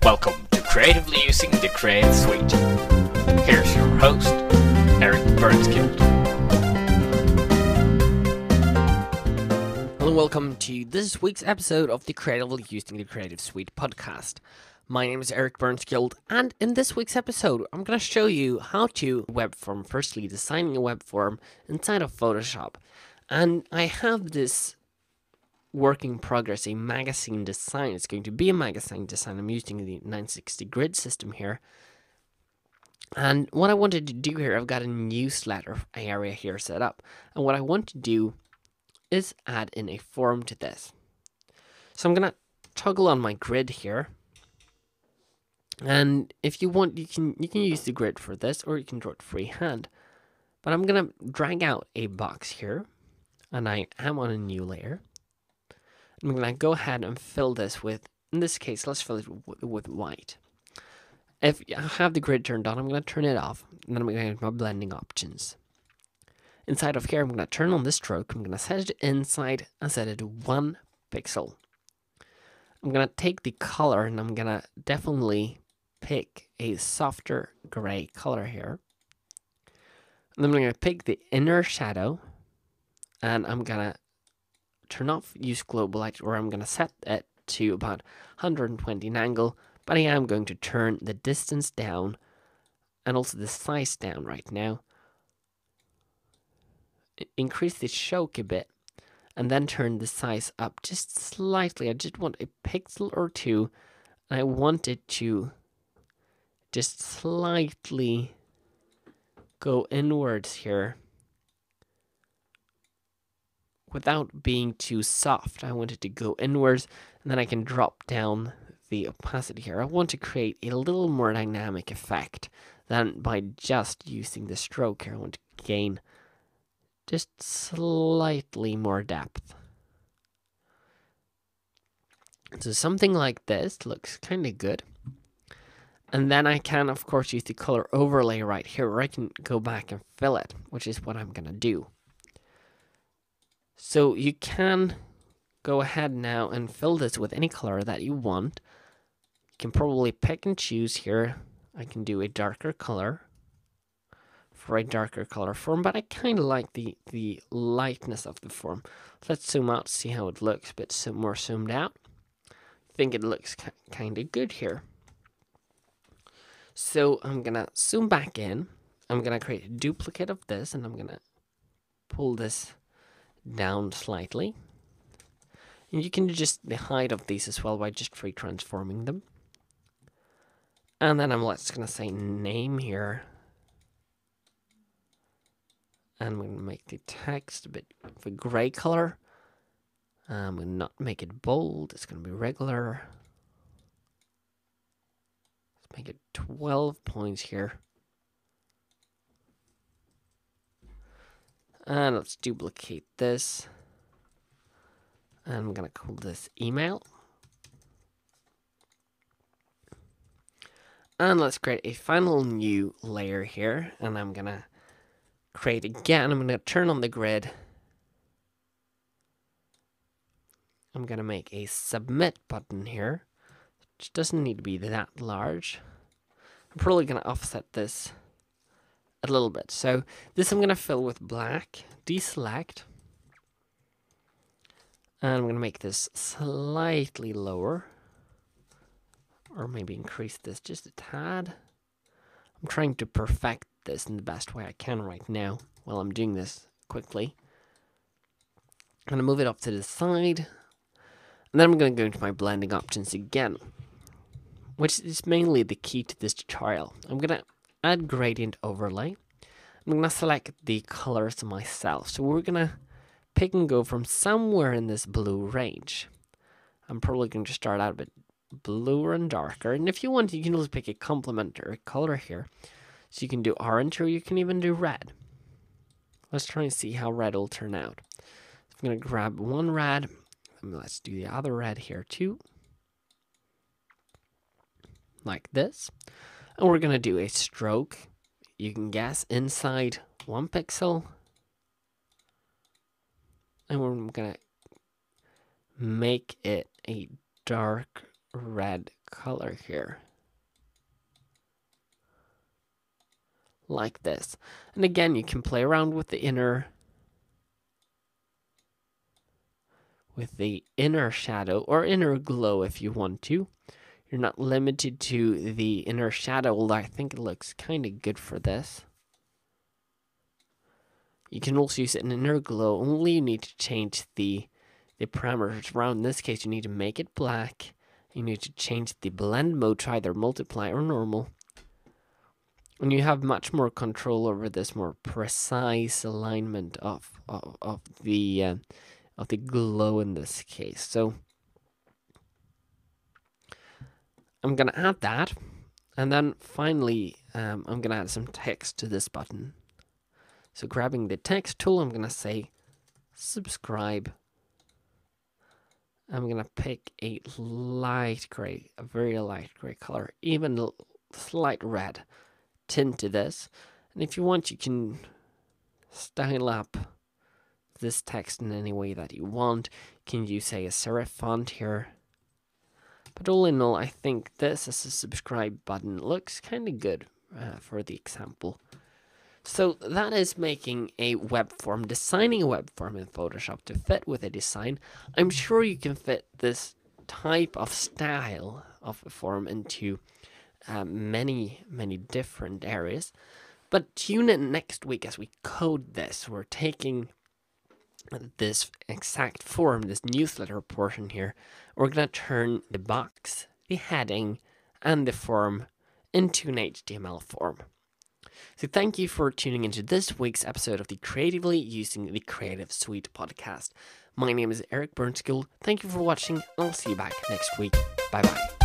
Welcome to Creatively Using the Creative Suite. Here's your host, Eric Burnskill. Hello and welcome to this week's episode of the Creatively Using the Creative Suite podcast. My name is Eric Burnskill, and in this week's episode, I'm going to show you how to web form. Firstly, designing a web form inside of Photoshop. And I have this work in progress, a magazine design. It's going to be a magazine design. I'm using the 960 grid system here. And what I wanted to do here, I've got a newsletter area here set up. And what I want to do is add in a form to this. So I'm going to toggle on my grid here. And if you want, you can use the grid for this, or you can draw it freehand. But I'm going to drag out a box here. And I am on a new layer. I'm going to go ahead and fill this with, in this case, let's fill it with white. If I have the grid turned on, I'm going to turn it off. And then I'm going to get my blending options. Inside of here, I'm going to turn on the stroke. I'm going to set it inside and set it to 1 pixel. I'm going to take the color and I'm going to definitely pick a softer gray color here. And then I'm going to pick the inner shadow. And I'm going to turn off use global light, or I'm going to set it to about 120 angle, but I am going to turn the distance down and also the size down right now. Increase the stroke a bit and then turn the size up just slightly. I just want a pixel or two, and I want it to just slightly go inwards here. Without being too soft, I want it to go inwards, and then I can drop down the opacity here. I want to create a little more dynamic effect than by just using the stroke here. I want to gain just slightly more depth. So something like this looks kind of good. And then I can, of course, use the color overlay right here, where I can go back and fill it, which is what I'm going to do. So you can go ahead now and fill this with any color that you want. You can probably pick and choose here. I can do a darker color for a darker color form, but I kind of like the lightness of the form. Let's zoom out, see how it looks a bit more zoomed out. I think it looks kind of good here. So I'm going to zoom back in. I'm going to create a duplicate of this, and I'm going to pull this down slightly. And you can adjust the height of these as well by just free transforming them. And then I'm just going to say name here. And I'm going to make the text a bit of a gray color. I'm going to not make it bold. It's going to be regular. Let's make it 12 points here. And let's duplicate this. And I'm going to call this email. And let's create a final new layer here. And I'm going to create again. I'm going to turn on the grid. I'm going to make a submit button here, which doesn't need to be that large. I'm probably going to offset this a little bit. So this I'm going to fill with black, deselect, and I'm going to make this slightly lower, or maybe increase this just a tad. I'm trying to perfect this in the best way I can right now while I'm doing this quickly. I'm going to move it up to the side, and then I'm going to go into my blending options again, which is mainly the key to this tutorial. I'm going to add gradient overlay. I'm going to select the colors myself. So we're going to pick and go from somewhere in this blue range. I'm probably going to start out a bit bluer and darker. And if you want, you can also pick a complementary color here. So you can do orange, or you can even do red. Let's try and see how red will turn out. I'm going to grab one red. And let's do the other red here too. Like this. And we're going to do a stroke. You can guess inside 1 pixel. And we're going to make it a dark red color here. Like this. And again, you can play around with the inner shadow or inner glow if you want to. You're not limited to the inner shadow, although I think it looks kind of good for this. You can also use it in inner glow, only you need to change the parameters around. In this case, you need to make it black. You need to change the blend mode to either multiply or normal. And you have much more control over this more precise alignment of the glow in this case. So I'm gonna add that, and then finally I'm gonna add some text to this button. So grabbing the text tool, I'm gonna say subscribe. I'm gonna pick a light gray, a very light gray color, even a slight red tint to this. And if you want, you can style up this text in any way that you want. You can use, say, a serif font here. But all in all, I think this as a subscribe button looks kind of good for the example. So that is making a web form, designing a web form in Photoshop to fit with a design. I'm sure you can fit this type of style of a form into many different areas. But tune in next week as we code this. We're taking this exact form, this newsletter portion here. We're going to turn the box, the heading, and the form into an HTML form. So thank you for tuning into this week's episode of the Creatively Using the Creative Suite podcast. My name is Eric Burnskill. Thank you for watching, and I'll see you back next week. Bye-bye.